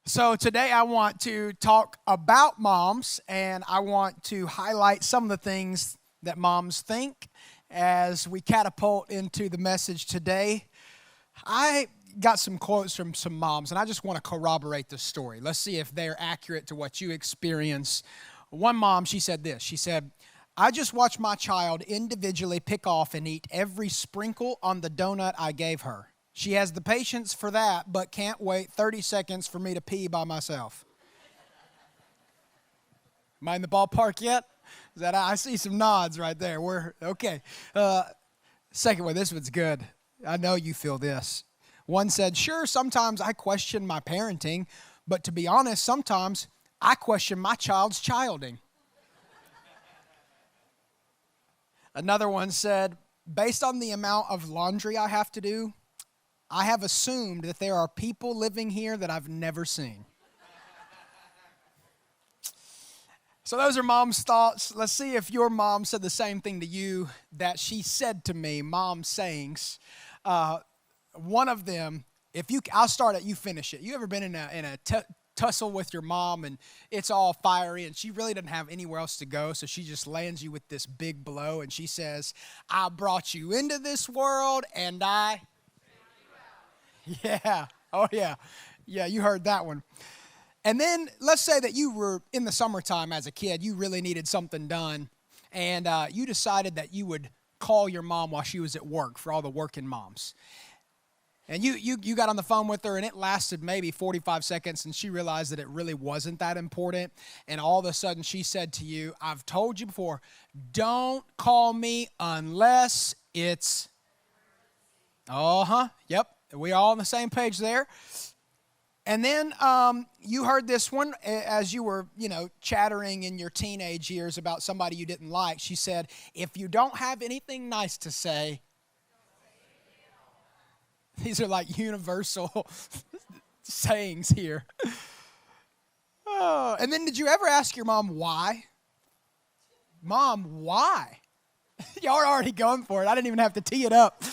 So today I want to talk about moms, and I want to highlight some of the things that moms think as we catapult into the message today. I got some quotes from some moms, and I just want to corroborate the story. Let's see if they're accurate to what you experience. One mom, she said this. She said, "I just watched my child individually pick off and eat every sprinkle on the donut I gave her. She has the patience for that, but can't wait 30 seconds for me to pee by myself." Am I in the ballpark yet? Is that I see some nods right there. We're okay. Second one, this one's good. I know you feel this. One said, "Sure, sometimes I question my parenting, but to be honest, sometimes I question my child's childing." Another one said, "Based on the amount of laundry I have to do, I have assumed that there are people living here that I've never seen." So those are mom's thoughts. Let's see if your mom said the same thing to you that she said to me, mom sayings. One of them, I'll start it, you finish it. You ever been in a tussle with your mom and it's all fiery and she really doesn't have anywhere else to go, so she just lands you with this big blow and she says, "I brought you into this world and I..." Yeah. Oh, yeah. Yeah, you heard that one. And then let's say that you were in the summertime as a kid. You really needed something done. And you decided that you would call your mom while she was at work for all the working moms. And you got on the phone with her, and it lasted maybe 45 seconds, and she realized that it really wasn't that important. And all of a sudden, she said to you, "I've told you before, don't call me unless it's..." Yep. We all on the same page there. And then you heard this one as you were, chattering in your teenage years about somebody you didn't like. She said, "If you don't have anything nice to say..." These are like universal sayings here. Oh, and then did you ever ask your mom why? "Mom, why?" Y'all are already going for it. I didn't even have to tee it up.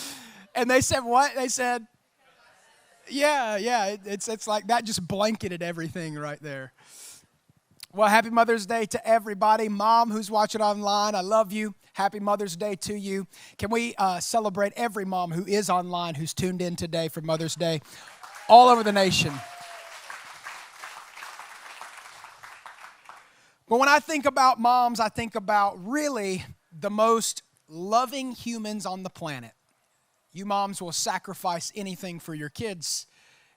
And they said what? They said... Yeah, it's like that just blanketed everything right there. Well, happy Mother's Day to everybody. Mom who's watching online, I love you. Happy Mother's Day to you. Can we celebrate every mom who is online, who's tuned in today for Mother's Day all over the nation? But when I think about moms, I think about really the most loving humans on the planet. You moms will sacrifice anything for your kids.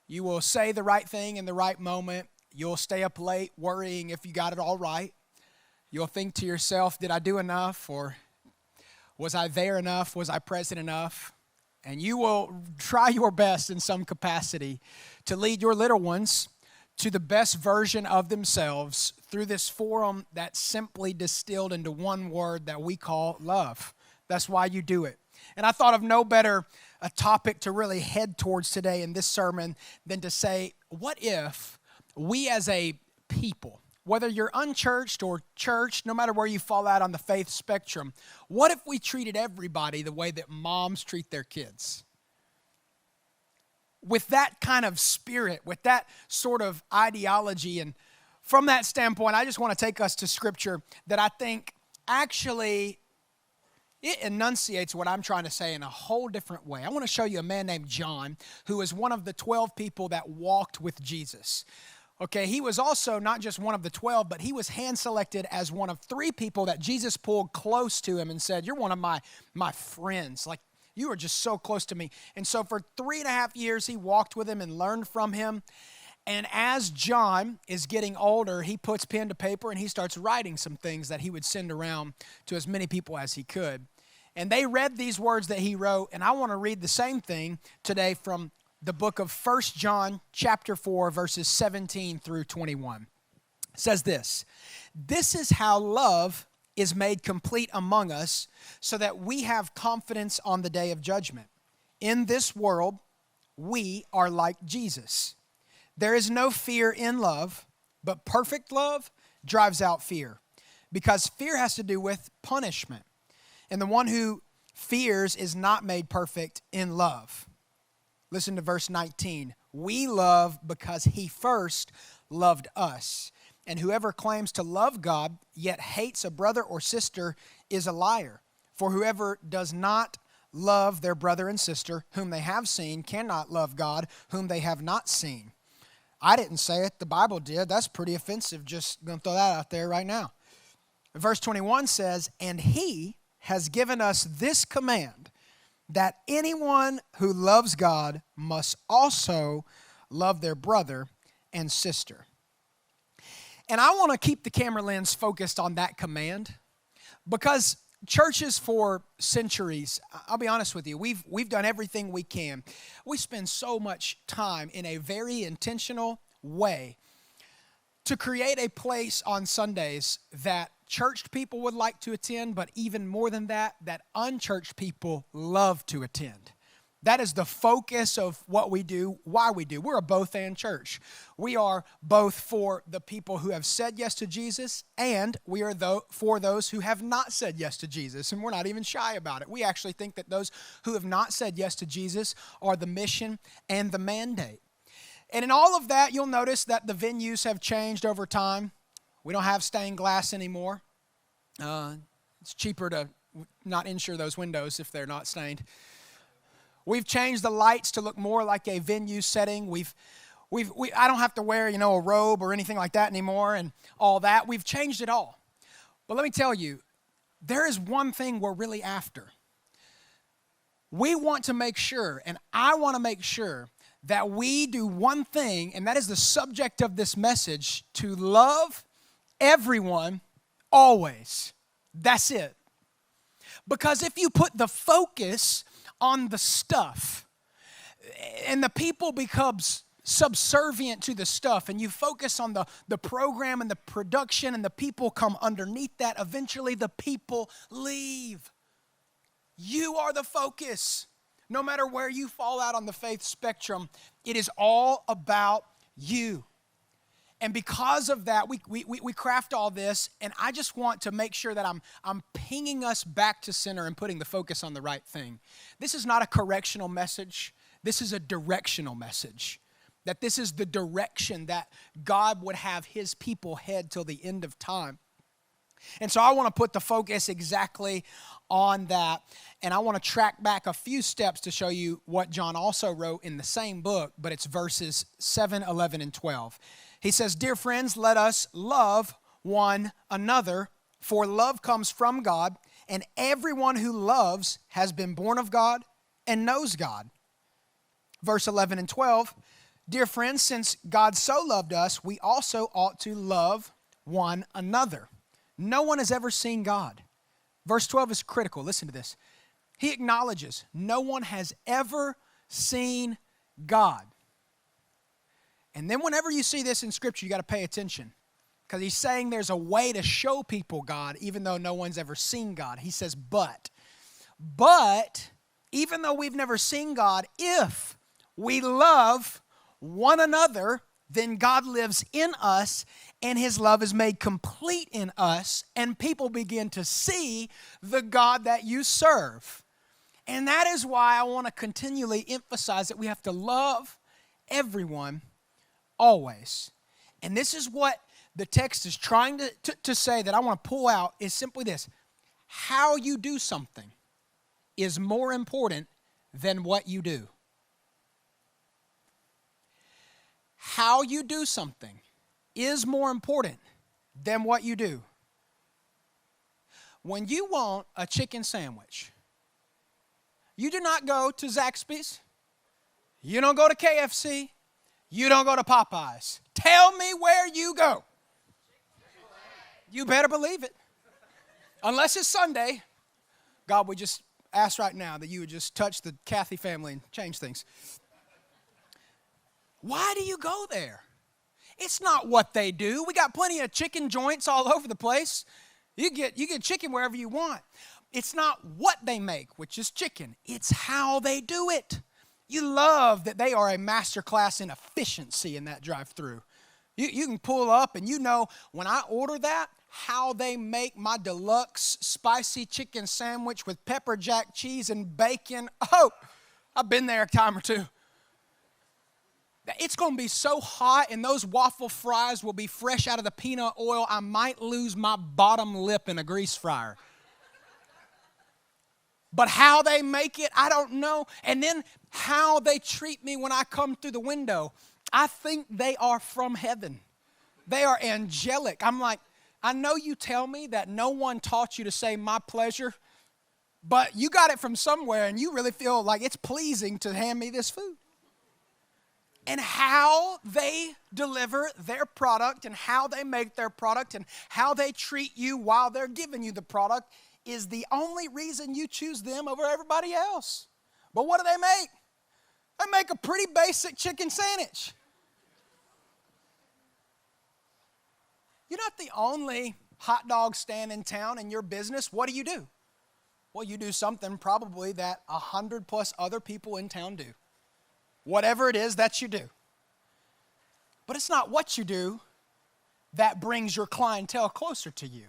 You will say the right thing in the right moment. You'll stay up late worrying if you got it all right. You'll think to yourself, did I do enough? Or was I there enough? Was I present enough? And you will try your best in some capacity to lead your little ones to the best version of themselves through this forum that's simply distilled into one word that we call love. That's why you do it. And I thought of no better a topic to really head towards today in this sermon than to say, what if we as a people, whether you're unchurched or church, no matter where you fall out on the faith spectrum, what if we treated everybody the way that moms treat their kids? With that kind of spirit, with that sort of ideology. And from that standpoint, I just want to take us to scripture that I think actually it enunciates what I'm trying to say in a whole different way. I want to show you a man named John, who is one of the 12 people that walked with Jesus. Okay, he was also not just one of the 12, but he was hand-selected as one of 3 people that Jesus pulled close to him and said, "You're one of my friends. Like, you are just so close to me." And so for 3.5 years, he walked with him and learned from him. And as John is getting older, he puts pen to paper and he starts writing some things that he would send around to as many people as he could. And they read these words that he wrote, and I want to read the same thing today from the book of 1 John chapter 4, verses 17 through 21. It says this, "This is how love is made complete among us, so that we have confidence on the day of judgment. In this world, we are like Jesus. There is no fear in love, but perfect love drives out fear, because fear has to do with punishment. And the one who fears is not made perfect in love." Listen to verse 19. We love because he first loved us. And whoever claims to love God yet hates a brother or sister is a liar. For whoever does not love their brother and sister whom they have seen cannot love God whom they have not seen. I didn't say it, the Bible did. That's pretty offensive. Just going to throw that out there right now. Verse 21 says, and he has given us this command, that anyone who loves God must also love their brother and sister. And I want to keep the camera lens focused on that command because churches for centuries, I'll be honest with you, we've done everything we can. We spend so much time in a very intentional way to create a place on Sundays that churched people would like to attend, but even more than that, that unchurched people love to attend. That is the focus of what we do, why we do. We're a both-and church. We are both for the people who have said yes to Jesus, and we are for those who have not said yes to Jesus, and we're not even shy about it. We actually think that those who have not said yes to Jesus are the mission and the mandate. And in all of that, you'll notice that the venues have changed over time. We don't have stained glass anymore. It's cheaper to not insure those windows if they're not stained. We've changed the lights to look more like a venue setting. I don't have to wear, a robe or anything like that anymore and all that. We've changed it all. But let me tell you, there is one thing we're really after. We want to make sure, and I want to make sure, that we do one thing, and that is the subject of this message, to love everyone always. That's it. Because if you put the focus on the stuff and the people becomes subservient to the stuff and you focus on the program and the production and the people come underneath that, eventually the people leave. You are the focus. No matter where you fall out on the faith spectrum, it is all about you. And because of that, we craft all this, and I just want to make sure that I'm pinging us back to center and putting the focus on the right thing. This is not a correctional message. This is a directional message. That this is the direction that God would have his people head till the end of time. And so I want to put the focus exactly on that. And I want to track back a few steps to show you what John also wrote in the same book, but it's verses 7, 11, and 12. He says, "Dear friends, let us love one another, for love comes from God, and everyone who loves has been born of God and knows God." Verse 11 and 12, "Dear friends, since God so loved us, we also ought to love one another. No one has ever seen God." Verse 12 is critical. Listen to this. He acknowledges no one has ever seen God. And then whenever you see this in Scripture, you got to pay attention. Because he's saying there's a way to show people God, even though no one's ever seen God. He says, but, even though we've never seen God, if we love one another, then God lives in us, and his love is made complete in us, and people begin to see the God that you serve. And that is why I want to continually emphasize that we have to love everyone always. And this is what the text is trying to say that I want to pull out is simply this. How you do something is more important than what you do. How you do something is more important than what you do. When you want a chicken sandwich, you do not go to Zaxby's. You don't go to KFC. You don't go to Popeyes. Tell me where you go. You better believe it. Unless it's Sunday. God, we just ask right now that you would just touch the Kathy family and change things. Why do you go there? It's not what they do. We got plenty of chicken joints all over the place. You get chicken wherever you want. It's not what they make, which is chicken. It's how they do it. You love that they are a master class in efficiency in that drive-thru. You can pull up and you know when I order that, how they make my deluxe spicy chicken sandwich with pepper jack cheese and bacon. Oh, I've been there a time or two. It's going to be so hot, and those waffle fries will be fresh out of the peanut oil. I might lose my bottom lip in a grease fryer. But how they make it, I don't know. And then how they treat me when I come through the window, I think they are from heaven. They are angelic. I'm like, I know you tell me that no one taught you to say my pleasure, but you got it from somewhere, and you really feel like it's pleasing to hand me this food. And how they deliver their product and how they make their product and how they treat you while they're giving you the product is the only reason you choose them over everybody else. But what do they make? They make a pretty basic chicken sandwich. You're not the only hot dog stand in town in your business. What do? Well, you do something probably that 100 plus other people in town do. Whatever it is that you do. But it's not what you do that brings your clientele closer to you.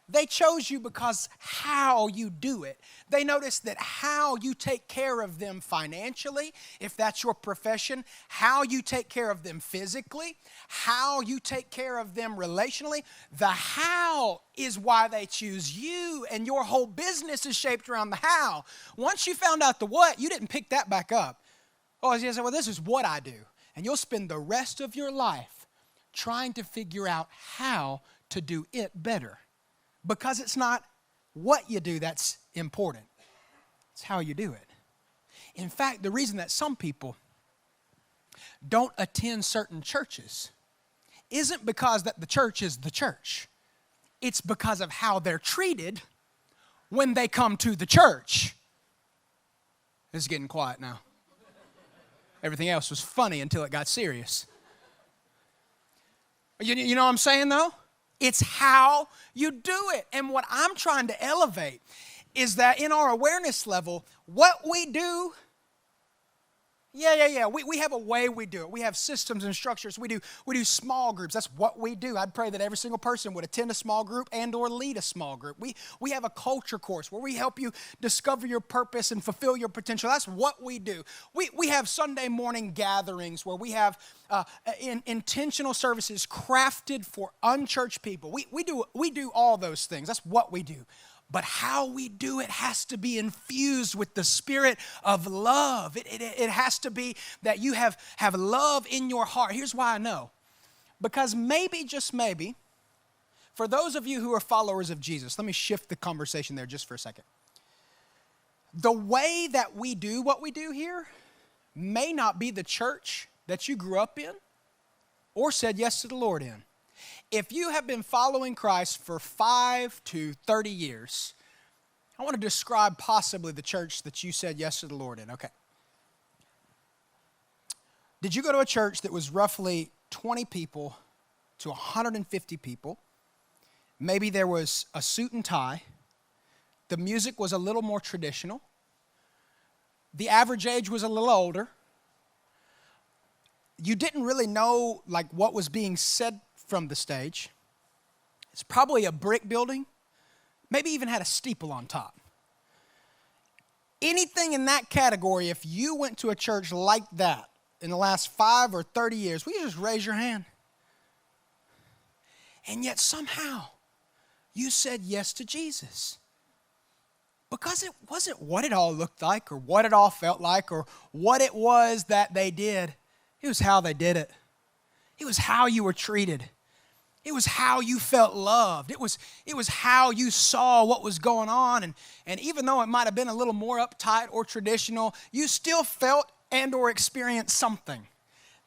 They chose you because how you do it. They notice that how you take care of them financially, if that's your profession, how you take care of them physically, how you take care of them relationally. The how is why they choose you, and your whole business is shaped around the how. Once you found out the what, you didn't pick that back up. Oh, you say, well, this is what I do. And you'll spend the rest of your life trying to figure out how to do it better. Because it's not what you do that's important. It's how you do it. In fact, the reason that some people don't attend certain churches isn't because that the church is the church. It's because of how they're treated when they come to the church. It's getting quiet now. Everything else was funny until it got serious. You know what I'm saying, though? It's how you do it. And what I'm trying to elevate is that in our awareness level, what we do, we have a way we do it. We have systems and structures. We do small groups. That's what we do. I'd pray that every single person would attend a small group and or lead a small group. We have a culture course where we help you discover your purpose and fulfill your potential. That's what we do. We have Sunday morning gatherings where we have intentional services crafted for unchurched people. We do all those things. That's what we do. But how we do it has to be infused with the spirit of love. It has to be that you have love in your heart. Here's why I know. Because maybe, just maybe, for those of you who are followers of Jesus, let me shift the conversation there just for a second. The way that we do what we do here may not be the church that you grew up in or said yes to the Lord in. If you have been following Christ for 5 to 30 years, I want to describe possibly the church that you said yes to the Lord in. Okay. Did you go to a church that was roughly 20 people to 150 people? Maybe there was a suit and tie. The music was a little more traditional. The average age was a little older. You didn't really know like what was being said from the stage. It's probably a brick building, maybe even had a steeple on top. Anything in that category, if you went to a church like that in the last 5 or 30 years, will you just raise your hand? And yet somehow you said yes to Jesus. Because it wasn't what it all looked like or what it all felt like or what it was that they did. It was how they did it. It was how you were treated. It was how you felt loved. It was how you saw what was going on. And even though it might have been a little more uptight or traditional, you still felt and or experienced something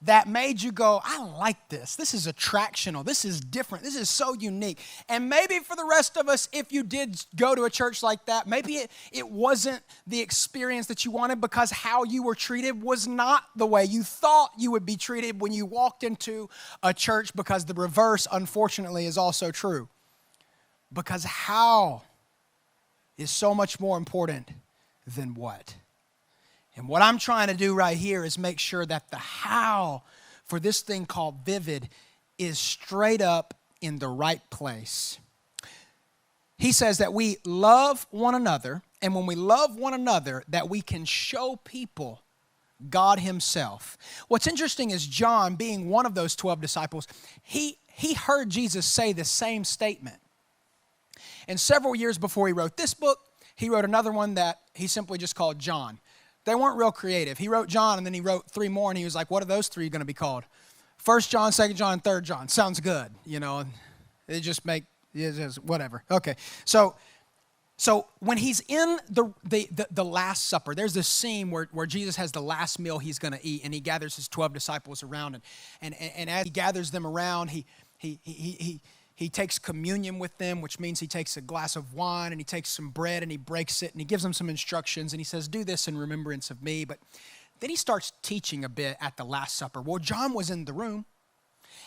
that made you go, I like this. This is attractional. This is different. This is so unique. And maybe for the rest of us, if you did go to a church like that, maybe it wasn't the experience that you wanted because how you were treated was not the way you thought you would be treated when you walked into a church, because the reverse, unfortunately, is also true. Because how is so much more important than what. And what I'm trying to do right here is make sure that the how for this thing called Vivid is straight up in the right place. He says that we love one another, and when we love one another, that we can show people God himself. What's interesting is John, being one of those 12 disciples, he heard Jesus say the same statement. And several years before he wrote this book, he wrote another one that he simply just called John. They weren't real creative. He wrote John, and then he wrote 3 more, and he was like, what are those 3 going to be called? 1 John, 2 John, and 3 John. Sounds good, you know. It just whatever. Okay, so when he's in the Last Supper, there's this scene where Jesus has the last meal he's going to eat, and he gathers his 12 disciples around, and as he gathers them around, he takes communion with them, which means he takes a glass of wine, and he takes some bread, and he breaks it, and he gives them some instructions, and he says, do this in remembrance of me. But then he starts teaching a bit at the Last Supper. Well, John was in the room,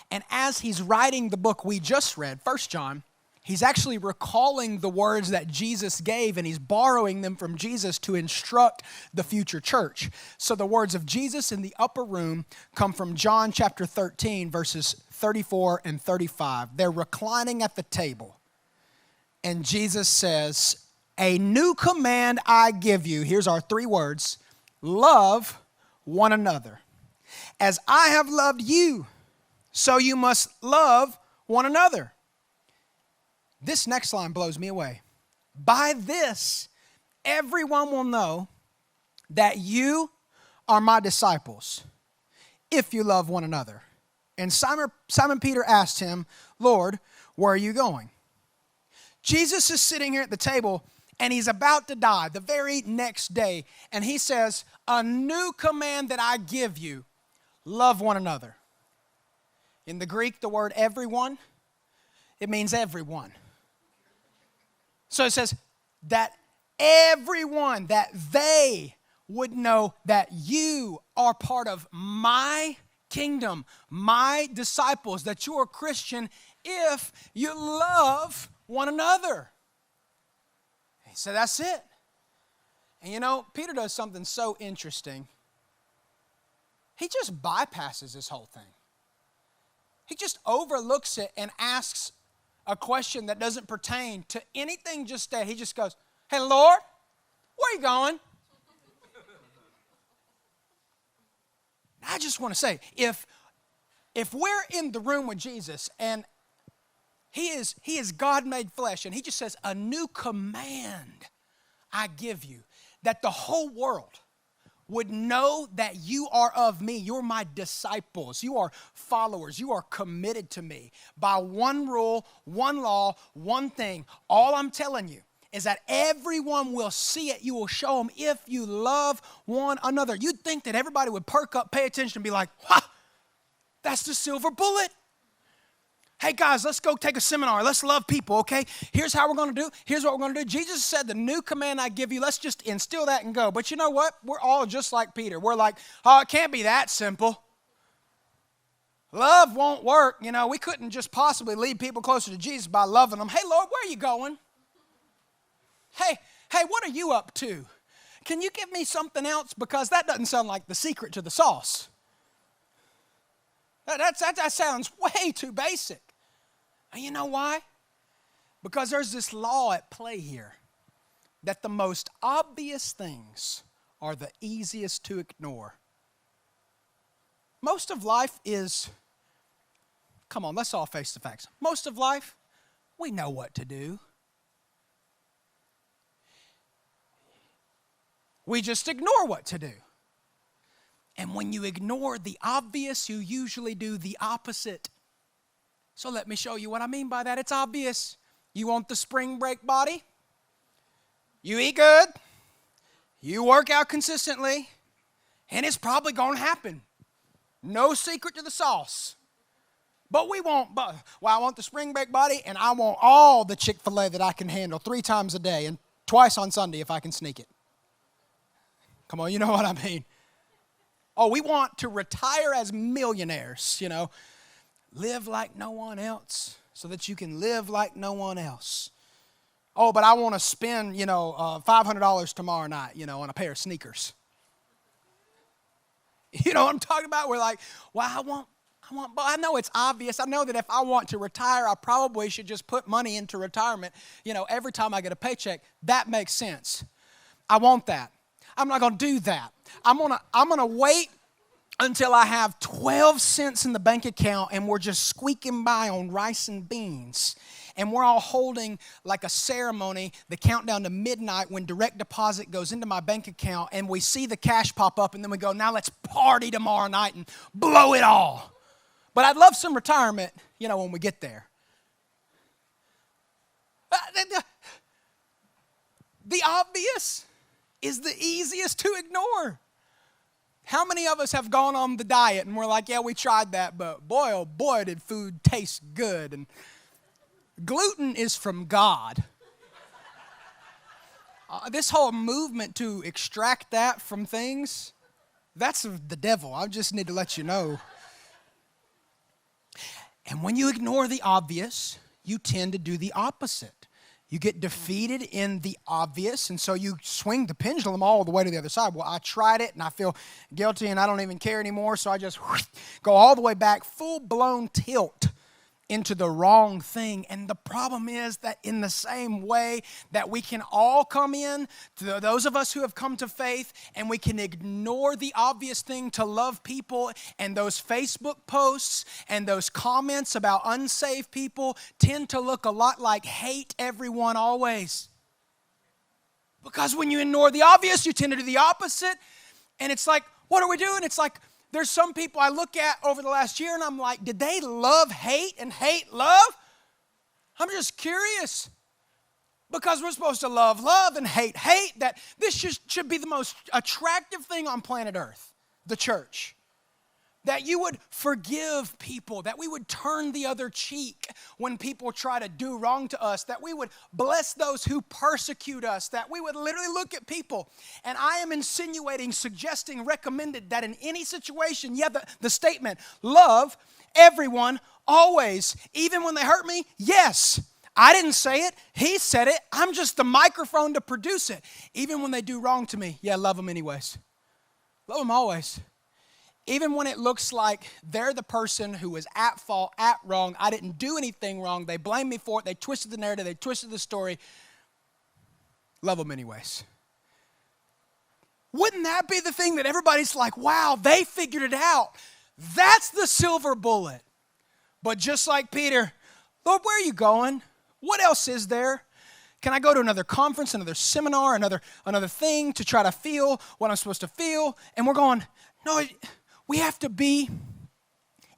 and as he's writing the book we just read, 1 John, he's actually recalling the words that Jesus gave, and he's borrowing them from Jesus to instruct the future church. So the words of Jesus in the upper room come from John chapter 13, verses 34 and 35. They're reclining at the table, and Jesus says, a new command I give you. Here's our 3 words. Love one another. As I have loved you, so you must love one another. This next line blows me away. By this, everyone will know that you are my disciples, if you love one another. And Simon Peter asked him, Lord, where are you going? Jesus is sitting here at the table, and he's about to die the very next day. And he says, a new command that I give you, love one another. In the Greek, the word everyone, it means everyone. So it says that everyone, that they would know that you are part of my kingdom, my disciples, that you are a Christian if you love one another. He said, that's it. And you know, Peter does something so interesting. He just bypasses this whole thing. He just overlooks it and asks a question that doesn't pertain to anything just that. He just goes, hey, Lord, where are you going? I just want to say, if we're in the room with Jesus and he is God made flesh, and he just says, a new command I give you, that the whole world would know that you are of me. You're my disciples. You are followers. You are committed to me by one rule, one law, one thing. All I'm telling you is that everyone will see it. You will show them if you love one another. You'd think that everybody would perk up, pay attention, and be like, wow, that's the silver bullet. Hey guys, let's go take a seminar. Let's love people, okay? Here's how we're going to do. Here's what we're going to do. Jesus said, the new command I give you, let's just instill that and go. But you know what? We're all just like Peter. We're like, oh, it can't be that simple. Love won't work. You know, we couldn't just possibly lead people closer to Jesus by loving them. Hey, Lord, where are you going? Hey, what are you up to? Can you give me something else? Because that doesn't sound like the secret to the sauce. That sounds way too basic. And you know why? Because there's this law at play here, that the most obvious things are the easiest to ignore. Most of life is, come on, let's all face the facts. Most of life, we know what to do. We just ignore what to do. And when you ignore the obvious, you usually do the opposite. So let me show you what I mean by that. It's obvious. You want the spring break body? You eat good. You work out consistently. And it's probably going to happen. No secret to the sauce. But I want the spring break body, and I want all the Chick-fil-A that I can handle 3 times a day and twice on Sunday if I can sneak it. Come on, you know what I mean. Oh, we want to retire as millionaires, you know. Live like no one else so that you can live like no one else. Oh, but I want to spend, $500 tomorrow night, on a pair of sneakers. You know what I'm talking about? We're like, well, but I know it's obvious. I know that if I want to retire, I probably should just put money into retirement, every time I get a paycheck. That makes sense. I want that. I'm not going to do that. I'm going to wait until I have 12 cents in the bank account and we're just squeaking by on rice and beans. And we're all holding like a ceremony, the countdown to midnight when direct deposit goes into my bank account and we see the cash pop up and then we go, now let's party tomorrow night and blow it all. But I'd love some retirement, when we get there. The obvious is the easiest to ignore. How many of us have gone on the diet and we're like, yeah, we tried that, but boy, oh boy, did food taste good. And gluten is from God. This whole movement to extract that from things, that's the devil. I just need to let you know. And when you ignore the obvious, you tend to do the opposite. You get defeated in the obvious, and so you swing the pendulum all the way to the other side. Well, I tried it, and I feel guilty, and I don't even care anymore, so I just go all the way back, full-blown tilt into the wrong thing. And the problem is that in the same way that we can all come in, to those of us who have come to faith, and we can ignore the obvious thing to love people, and those Facebook posts and those comments about unsaved people tend to look a lot like hate everyone always. Because when you ignore the obvious, you tend to do the opposite. And it's like, what are we doing? It's like, there's some people I look at over the last year and I'm like, did they love hate and hate love? I'm just curious. Because we're supposed to love and hate hate. That this should be the most attractive thing on planet Earth, the church. That you would forgive people, that we would turn the other cheek when people try to do wrong to us, that we would bless those who persecute us, that we would literally look at people. And I am insinuating, suggesting, recommended that in any situation, the statement, love everyone always, even when they hurt me, yes. I didn't say it, he said it, I'm just the microphone to produce it. Even when they do wrong to me, love them anyways. Love them always. Even when it looks like they're the person who was at fault, at wrong, I didn't do anything wrong, they blame me for it, they twisted the narrative, they twisted the story, love them anyways. Wouldn't that be the thing that everybody's like, wow, they figured it out? That's the silver bullet. But just like Peter, Lord, where are you going? What else is there? Can I go to another conference, another seminar, another thing to try to feel what I'm supposed to feel? And we're going, no, we have to be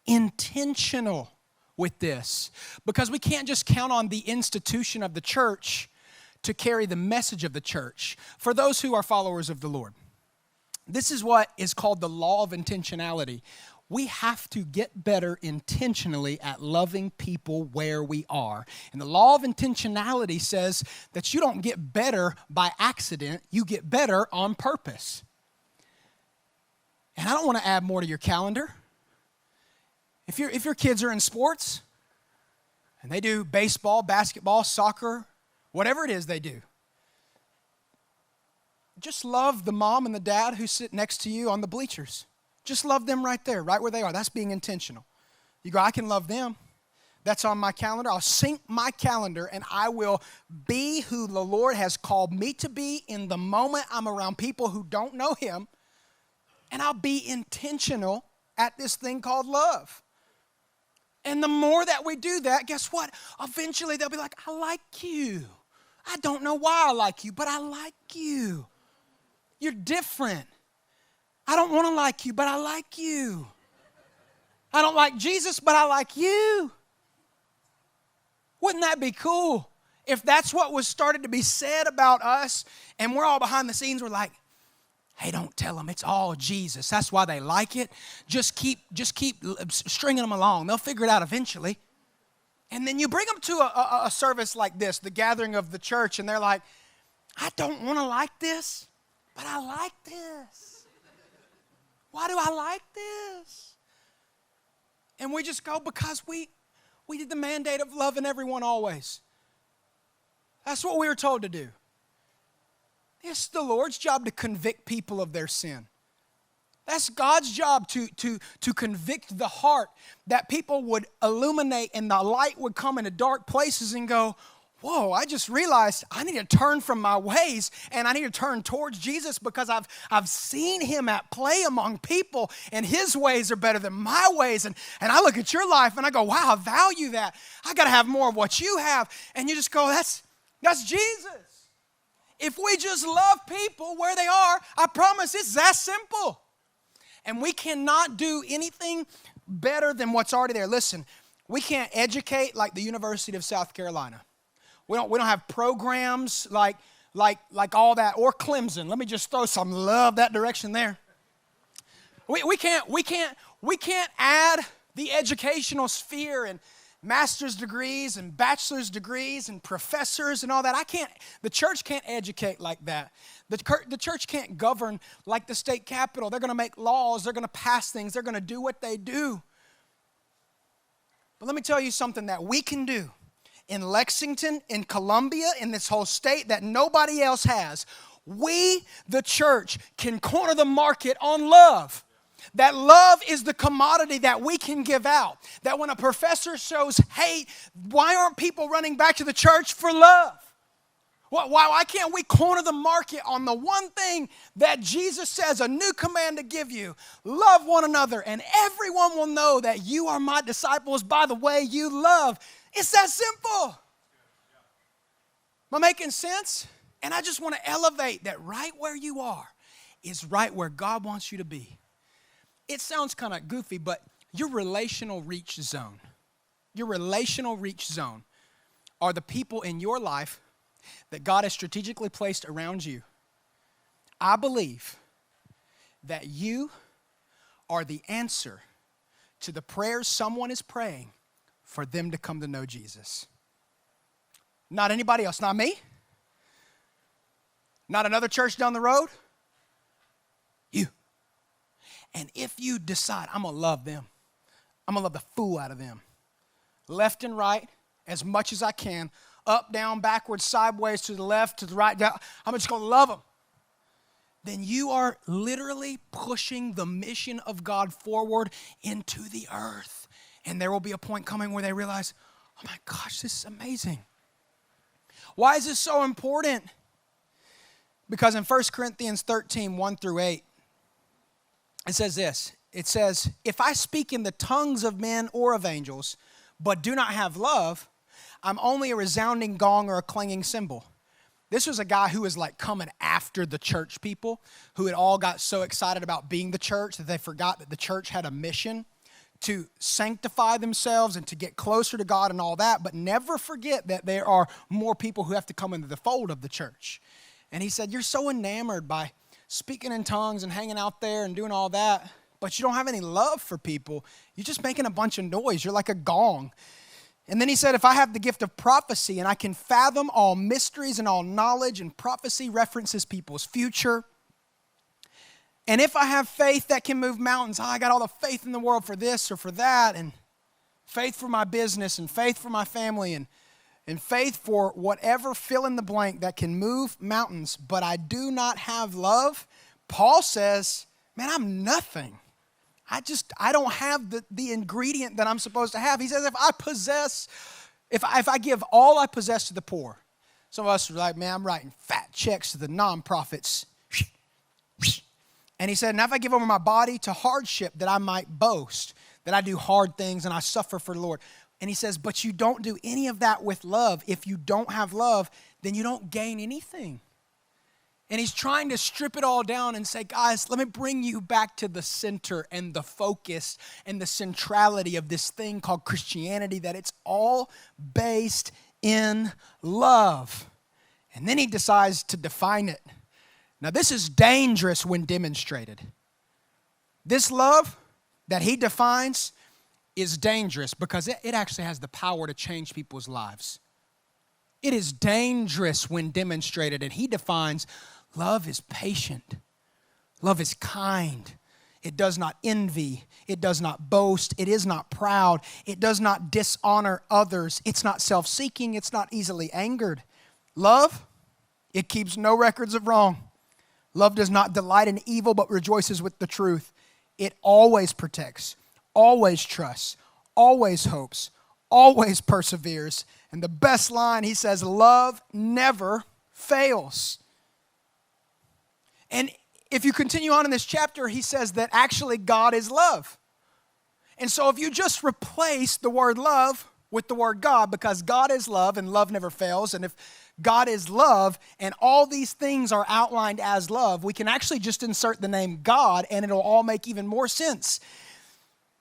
intentional with this because we can't just count on the institution of the church to carry the message of the church. For those who are followers of the Lord, this is what is called the law of intentionality. We have to get better intentionally at loving people where we are. And the law of intentionality says that you don't get better by accident, you get better on purpose. And I don't want to add more to your calendar. If your kids are in sports and they do baseball, basketball, soccer, whatever it is they do, just love the mom and the dad who sit next to you on the bleachers. Just love them right there, right where they are. That's being intentional. You go, I can love them. That's on my calendar. I'll sync my calendar and I will be who the Lord has called me to be in the moment I'm around people who don't know Him. And I'll be intentional at this thing called love. And the more that we do that, guess what? Eventually they'll be like, I like you. I don't know why I like you, but I like you. You're different. I don't want to like you, but I like you. I don't like Jesus, but I like you. Wouldn't that be cool? If that's what was started to be said about us, and we're all behind the scenes, we're like, hey, don't tell them it's all Jesus. That's why they like it. Just keep stringing them along. They'll figure it out eventually. And then you bring them to a service like this, the gathering of the church, and they're like, I don't want to like this, but I like this. Why do I like this? And we just go, because we did the mandate of loving everyone always. That's what we were told to do. It's the Lord's job to convict people of their sin. That's God's job to convict the heart, that people would illuminate and the light would come into dark places and go, whoa, I just realized I need to turn from my ways and I need to turn towards Jesus because I've seen him at play among people and his ways are better than my ways. And I look at your life and I go, wow, I value that. I got to have more of what you have. And you just go, that's Jesus. If we just love people where they are, I promise it's that simple. And we cannot do anything better than what's already there. Listen, we can't educate like the University of South Carolina. We don't have programs like all that, or Clemson. Let me just throw some love that direction there. We can't add the educational sphere and master's degrees and bachelor's degrees and professors and all that. The church can't educate like that. The church can't govern like the state capitol. They're going to make laws. They're going to pass things. They're going to do what they do. But let me tell you something that we can do in Lexington, in Columbia, in this whole state that nobody else has. We, the church, can corner the market on love. That love is the commodity that we can give out. That when a professor shows hate, why aren't people running back to the church for love? Why can't we corner the market on the one thing that Jesus says, a new command to give you? Love one another, and everyone will know that you are my disciples by the way you love. It's that simple. Am I making sense? And I just want to elevate that right where you are is right where God wants you to be. It sounds kind of goofy, but your relational reach zone are the people in your life that God has strategically placed around you. I believe that you are the answer to the prayers someone is praying for them to come to know Jesus. Not anybody else, not me, not another church down the road, you. And if you decide, I'm going to love them, I'm going to love the fool out of them, left and right, as much as I can, up, down, backwards, sideways, to the left, to the right, down, I'm just going to love them. Then you are literally pushing the mission of God forward into the earth. And there will be a point coming where they realize, oh my gosh, this is amazing. Why is this so important? Because in 1 Corinthians 13, 1 through 8, it says this. It says, if I speak in the tongues of men or of angels, but do not have love, I'm only a resounding gong or a clanging cymbal. This was a guy who was like coming after the church people, who had all got so excited about being the church that they forgot that the church had a mission to sanctify themselves and to get closer to God and all that, but never forget that there are more people who have to come into the fold of the church. And he said, you're so enamored by speaking in tongues and hanging out there and doing all that, but you don't have any love for people. You're just making a bunch of noise. You're like a gong. And then he said, if I have the gift of prophecy and I can fathom all mysteries and all knowledge, and prophecy references people's future, and if I have faith that can move mountains, I got all the faith in the world for this or for that, and faith for my business and faith for my family and faith for whatever fill in the blank that can move mountains, but I do not have love, Paul says, man, I'm nothing. I don't have the ingredient that I'm supposed to have. He says, if I give all I possess to the poor, some of us are like, man, I'm writing fat checks to the nonprofits. And he said, and if I give over my body to hardship that I might boast, that I do hard things and I suffer for the Lord. And he says, but you don't do any of that with love. If you don't have love, then you don't gain anything. And he's trying to strip it all down and say, guys, let me bring you back to the center and the focus and the centrality of this thing called Christianity, that it's all based in love. And then he decides to define it. Now, this is dangerous when demonstrated. This love that he defines is dangerous because it actually has the power to change people's lives. It is dangerous when demonstrated, and he defines love is patient. Love is kind. It does not envy. It does not boast. It is not proud. It does not dishonor others. It's not self-seeking. It's not easily angered. Love, it keeps no records of wrong. Love does not delight in evil, but rejoices with the truth. It always protects, always trusts, always hopes, always perseveres. And the best line, he says, love never fails. And if you continue on in this chapter, he says that actually God is love. And so if you just replace the word love with the word God, because God is love and love never fails, and if God is love and all these things are outlined as love, we can actually just insert the name God and it'll all make even more sense.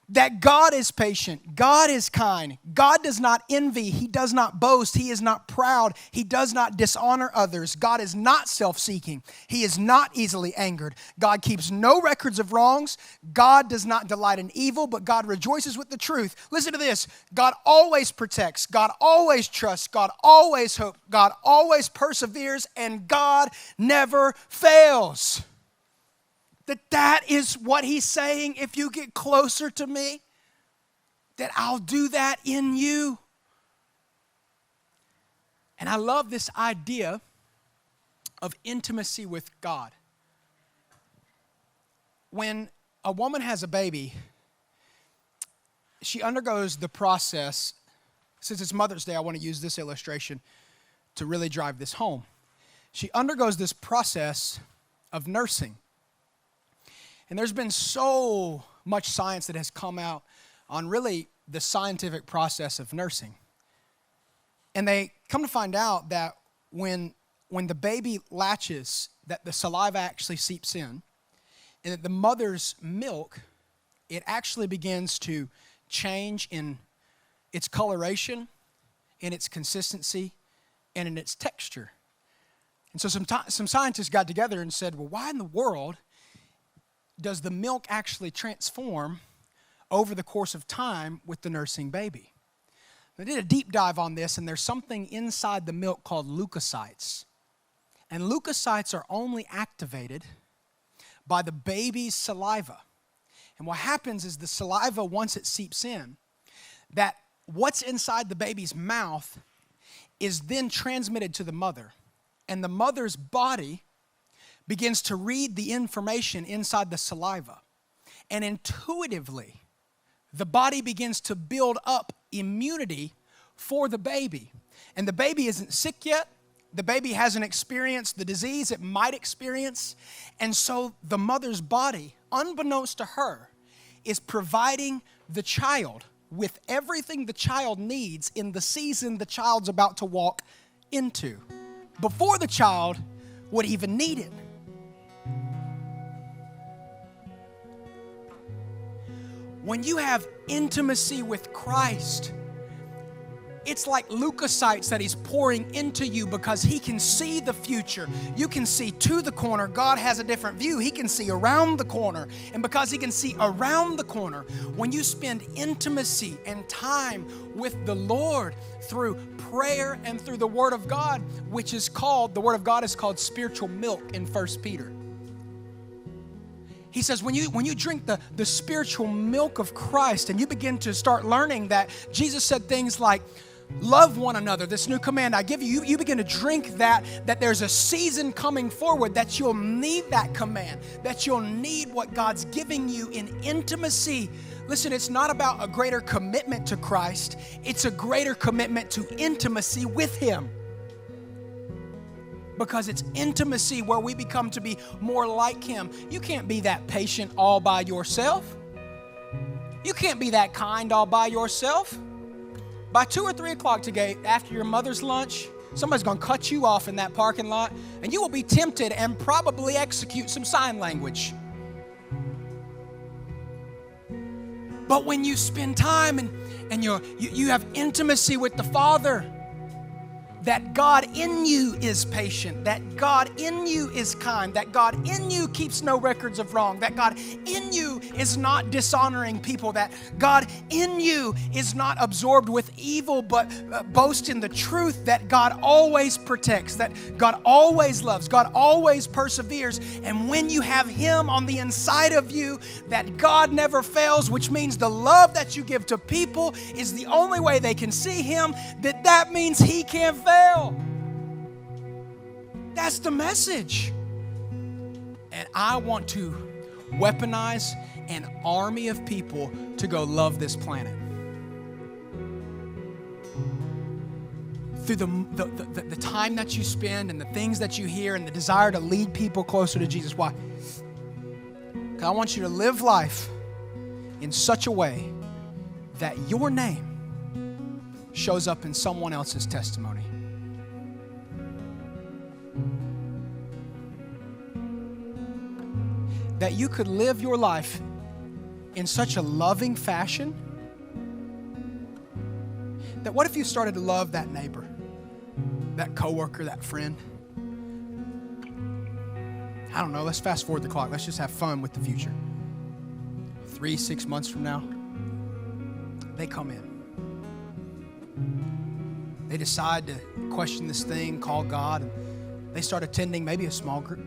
That God is patient, God is kind, God does not envy, He does not boast, He is not proud, He does not dishonor others, God is not self-seeking, He is not easily angered, God keeps no records of wrongs, God does not delight in evil, but God rejoices with the truth. Listen to this, God always protects, God always trusts, God always hopes, God always perseveres, and God never fails. That is what he's saying. If you get closer to me, that I'll do that in you. And I love this idea of intimacy with God. When a woman has a baby, she undergoes the process. Since it's Mother's Day, I want to use this illustration to really drive this home. She undergoes this process of nursing. And there's been so much science that has come out on really the scientific process of nursing. And they come to find out that when the baby latches, that the saliva actually seeps in, and that the mother's milk, it actually begins to change in its coloration, in its consistency, and in its texture. And so some scientists got together and said, well, why in the world does the milk actually transform over the course of time with the nursing baby? They did a deep dive on this, and there's something inside the milk called leukocytes. And leukocytes are only activated by the baby's saliva. And what happens is the saliva, once it seeps in, that what's inside the baby's mouth is then transmitted to the mother. And the mother's body begins to read the information inside the saliva. And intuitively, the body begins to build up immunity for the baby. And the baby isn't sick yet. The baby hasn't experienced the disease it might experience. And so the mother's body, unbeknownst to her, is providing the child with everything the child needs in the season the child's about to walk into, before the child would even need it. When you have intimacy with Christ, it's like leukocytes that he's pouring into you because he can see the future. You can see to the corner. God has a different view. He can see around the corner. And because he can see around the corner, when you spend intimacy and time with the Lord through prayer and through the Word of God, which is called, the Word of God is called spiritual milk in 1 Peter. He says when you drink the spiritual milk of Christ and you begin to start learning that Jesus said things like, love one another, this new command I give you, you begin to drink that there's a season coming forward that you'll need that command, that you'll need what God's giving you in intimacy. Listen, it's not about a greater commitment to Christ, it's a greater commitment to intimacy with Him. Because it's intimacy where we become to be more like Him. You can't be that patient all by yourself. You can't be that kind all by yourself. By 2 or 3 o'clock today, after your mother's lunch, somebody's going to cut you off in that parking lot, and you will be tempted and probably execute some sign language. But when you spend time and you have intimacy with the Father, that God in you is patient, that God in you is kind, that God in you keeps no records of wrong, that God in you is not dishonoring people, that God in you is not absorbed with evil but boast in the truth, that God always protects, that God always loves, God always perseveres. And when you have Him on the inside of you, that God never fails, which means the love that you give to people is the only way they can see Him, that means He can't fail. That's the message. And I want to weaponize an army of people to go love this planet. through the time that you spend and the things that you hear and the desire to lead people closer to Jesus. Why? Because I want you to live life in such a way that your name shows up in someone else's testimony. That you could live your life in such a loving fashion that what if you started to love that neighbor, that coworker, that friend? I don't know, let's fast forward the clock. Let's just have fun with the future. 3-6 months from now, they come in. They decide to question this thing, call God, and they start attending maybe a small group.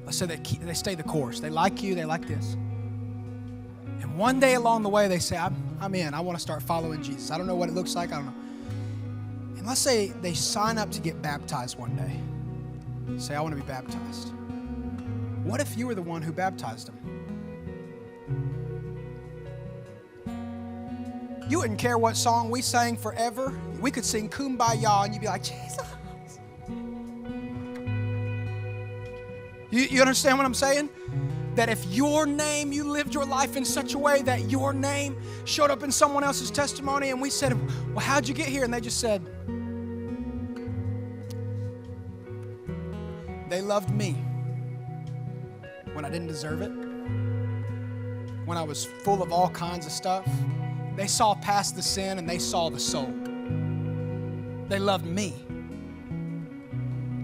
Let's say they stay the course. They like you, they like this. And one day along the way, they say, I'm in. I want to start following Jesus. I don't know what it looks like. I don't know. And let's say they sign up to get baptized one day. Say, I want to be baptized. What if you were the one who baptized them? You wouldn't care what song we sang forever. We could sing Kumbaya and you'd be like, Jesus. You understand what I'm saying? That if your name, you lived your life in such a way that your name showed up in someone else's testimony and we said, well, how'd you get here? And they just said, they loved me when I didn't deserve it, when I was full of all kinds of stuff. They saw past the sin and they saw the soul. They loved me.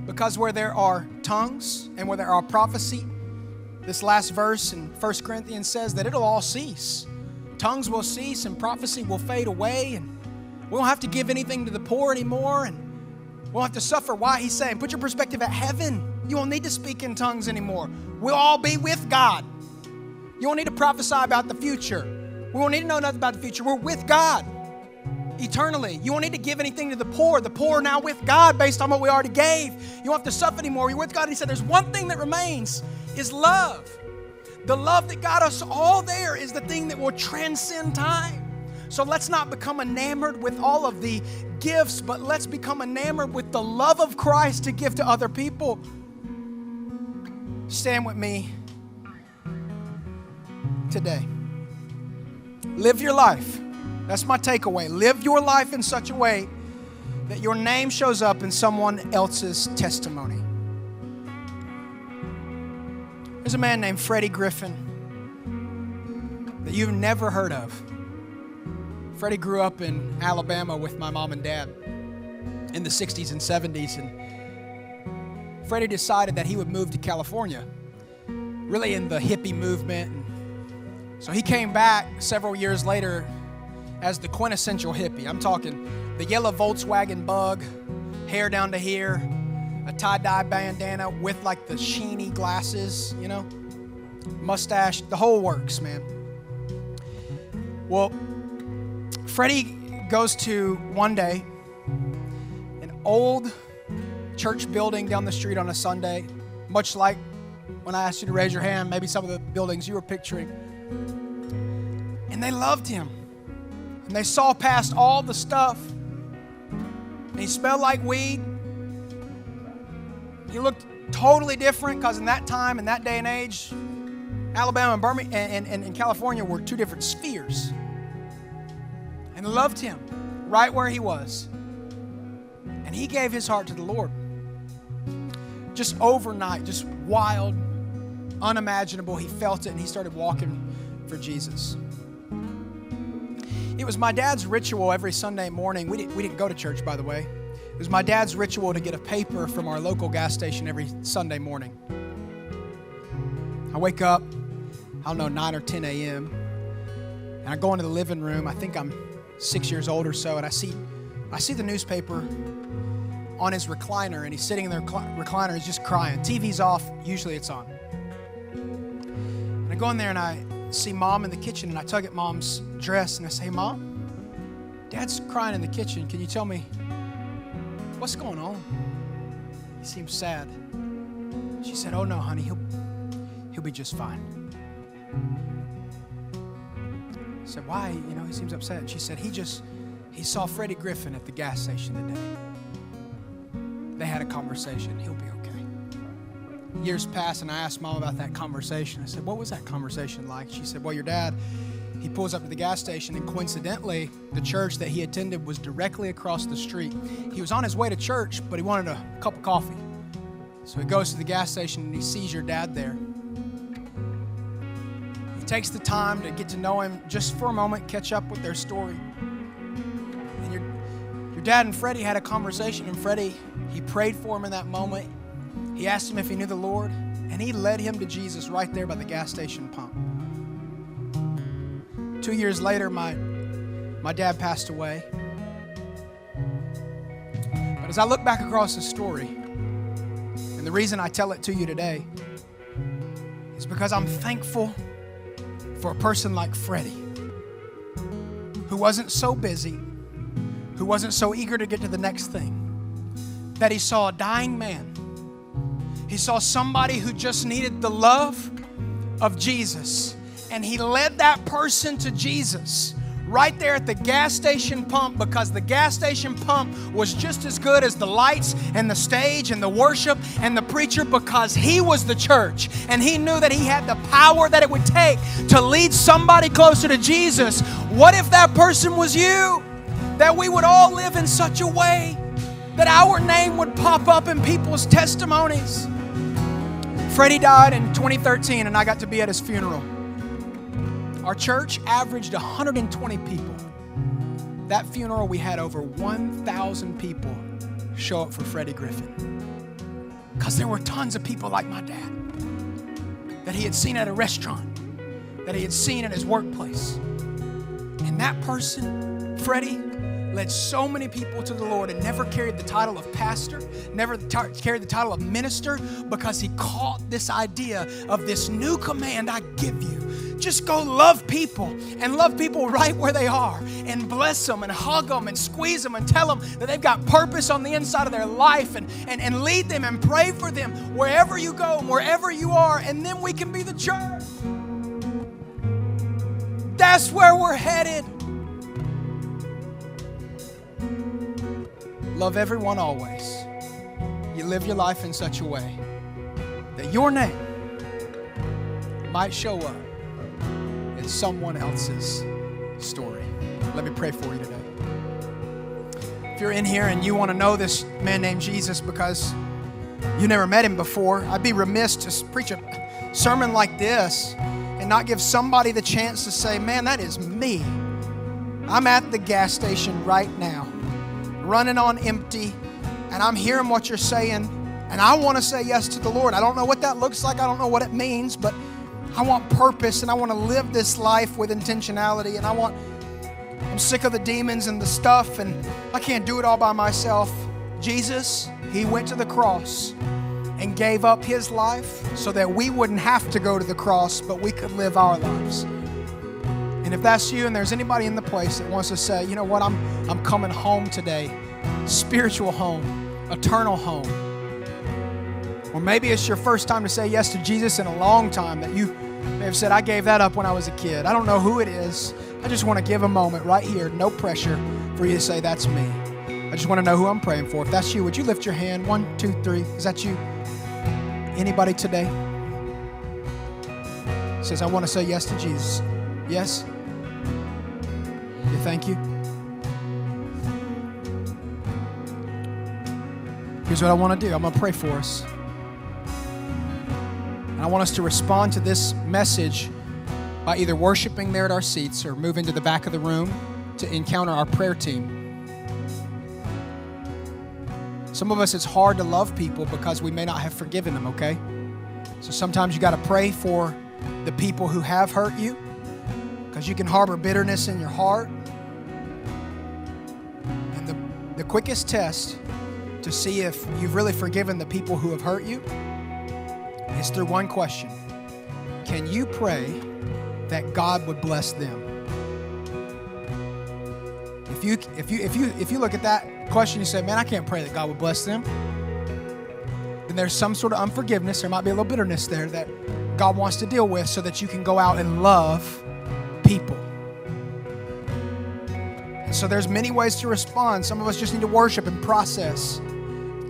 Because where there are tongues and where there are prophecy, this last verse in 1 Corinthians says that it'll all cease. Tongues will cease and prophecy will fade away, and we won't have to give anything to the poor anymore, and we won't have to suffer. Why? He's saying, put your perspective at heaven. You won't need to speak in tongues anymore. We'll all be with God. You won't need to prophesy about the future. We won't need to know nothing about the future. We're with God eternally. You won't need to give anything to the poor. The poor are now with God based on what we already gave. You won't have to suffer anymore. You're with God. And he said there's one thing that remains is love. The love that got us all there is the thing that will transcend time. So let's not become enamored with all of the gifts, but let's become enamored with the love of Christ to give to other people. Stand with me today. Live your life. That's my takeaway. Live your life in such a way that your name shows up in someone else's testimony. There's a man named Freddie Griffin that you've never heard of. Freddie grew up in Alabama with my mom and dad in the 60s and 70s. And Freddie decided that he would move to California, really in the hippie movement. And so he came back several years later as the quintessential hippie. I'm talking the yellow Volkswagen Bug, hair down to here, a tie-dye bandana with like the sheeny glasses, you know, mustache, the whole works, man. Well, Freddie goes to one day an old church building down the street on a Sunday, much like when I asked you to raise your hand, maybe some of the buildings you were picturing. And they loved him. And they saw past all the stuff. And he smelled like weed. He looked totally different because in that time, in that day and age, Alabama and Birmingham and California were two different spheres. And loved him right where he was. And he gave his heart to the Lord. Just overnight, just wild, unimaginable. He felt it and he started walking for Jesus. It was my dad's ritual every Sunday morning. We didn't go to church, by the way. It was my dad's ritual to get a paper from our local gas station every Sunday morning. I wake up, I don't know, 9 or 10 a.m., and I go into the living room. I think I'm 6 years old or so, and I see the newspaper on his recliner, and he's sitting in the recliner, he's just crying. TV's off, usually it's on. And I go in there and I see Mom in the kitchen, and I tug at Mom's dress and I say, Mom, Dad's crying in the kitchen. Can you tell me what's going on? He seems sad. She said, oh no, honey, he'll be just fine. I said, why? You know, he seems upset. And she said, he just he saw Freddie Griffin at the gas station today. They had a conversation. He'll be okay. Years passed, and I asked Mom about that conversation. I said, what was that conversation like? She said, well, your dad, he pulls up to the gas station, and coincidentally, the church that he attended was directly across the street. He was on his way to church, but he wanted a cup of coffee. So he goes to the gas station, and he sees your dad there. He takes the time to get to know him just for a moment, catch up with their story. And your dad and Freddie had a conversation, and Freddie, he prayed for him in that moment. He asked him if he knew the Lord, and he led him to Jesus right there by the gas station pump. 2 years later, my dad passed away. But as I look back across the story, and the reason I tell it to you today is because I'm thankful for a person like Freddie, who wasn't so busy, who wasn't so eager to get to the next thing, that he saw a dying man. He saw somebody who just needed the love of Jesus. And he led that person to Jesus right there at the gas station pump, because the gas station pump was just as good as the lights and the stage and the worship and the preacher, because he was the church. And he knew that he had the power that it would take to lead somebody closer to Jesus. What if that person was you? That we would all live in such a way that our name would pop up in people's testimonies. Freddie died in 2013, and I got to be at his funeral. Our church averaged 120 people. That funeral, we had over 1,000 people show up for Freddie Griffin. Because there were tons of people like my dad that he had seen at a restaurant, that he had seen at his workplace. And that person, Freddie, led so many people to the Lord and never carried the title of pastor, never carried the title of minister, because he caught this idea of this new command I give you. Just go love people, and love people right where they are, and bless them and hug them and squeeze them and tell them that they've got purpose on the inside of their life, and lead them and pray for them wherever you go and wherever you are, and then we can be the church. That's where we're headed. Love everyone always. You live your life in such a way that your name might show up in someone else's story. Let me pray for you today. If you're in here and you want to know this man named Jesus because you never met him before, I'd be remiss to preach a sermon like this and not give somebody the chance to say, man, that is me. I'm at the gas station right now, running on empty, and I'm hearing what you're saying, and I want to say yes to the Lord. I don't know what that looks like. I don't know what it means, but I want purpose, and I want to live this life with intentionality, and I'm sick of the demons and the stuff, and I can't do it all by myself. Jesus, he went to the cross and gave up his life so that we wouldn't have to go to the cross, but we could live our lives. And if that's you and there's anybody in the place that wants to say, you know what, I'm coming home today, spiritual home, eternal home. Or maybe it's your first time to say yes to Jesus in a long time, that you may have said, I gave that up when I was a kid. I don't know who it is. I just want to give a moment right here, no pressure, for you to say, that's me. I just want to know who I'm praying for. If that's you, would you lift your hand? 1, 2, 3. Is that you? Anybody today says, I want to say yes to Jesus? Yes? Yeah, thank you. Here's what I want to do. I'm going to pray for us. And I want us to respond to this message by either worshiping there at our seats or moving to the back of the room to encounter our prayer team. Some of us, it's hard to love people because we may not have forgiven them, okay? So sometimes you got to pray for the people who have hurt you, because you can harbor bitterness in your heart. And the quickest test to see if you've really forgiven the people who have hurt you is through one question. Can you pray that God would bless them? If you look at that question, you say, man, I can't pray that God would bless them, then there's some sort of unforgiveness. There might be a little bitterness there that God wants to deal with so that you can go out and love people. And so there's many ways to respond. Some of us just need to worship and process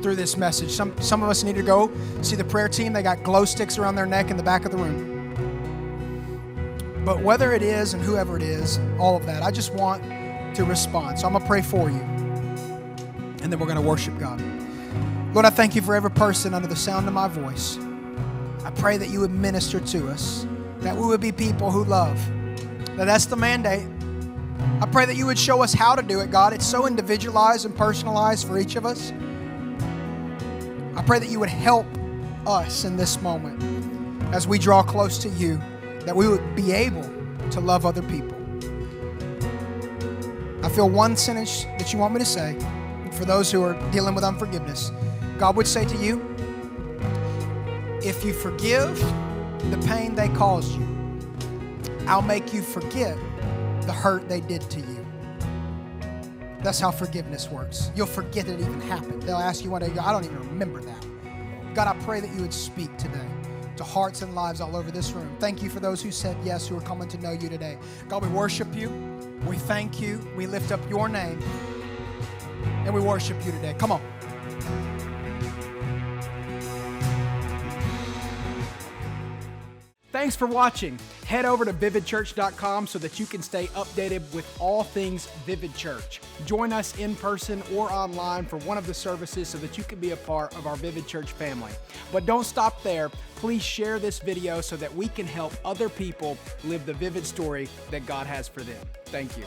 through this message. Some of us need to go see the prayer team. They got glow sticks around their neck in the back of the room. But whether it is and whoever it is, all of that, I just want to respond. So I'm going to pray for you, and then we're going to worship God. Lord, I thank you for every person under the sound of my voice. I pray that you would minister to us, that we would be people who love. Now, that's the mandate. I pray that you would show us how to do it, God. It's so individualized and personalized for each of us. I pray that you would help us in this moment as we draw close to you, that we would be able to love other people. I feel one sentence that you want me to say. For those who are dealing with unforgiveness, God would say to you, if you forgive the pain they caused you, I'll make you forget the hurt they did to you. That's how forgiveness works. You'll forget it even happened. They'll ask you one day, I don't even remember that. God, I pray that you would speak today to hearts and lives all over this room. Thank you for those who said yes, who are coming to know you today. God, we worship you. We thank you. We lift up your name. And we worship you today. Come on. Thanks for watching. Head over to vividchurch.com so that you can stay updated with all things Vivid Church. Join us in person or online for one of the services so that you can be a part of our Vivid Church family. But don't stop there. Please share this video so that we can help other people live the vivid story that God has for them. Thank you.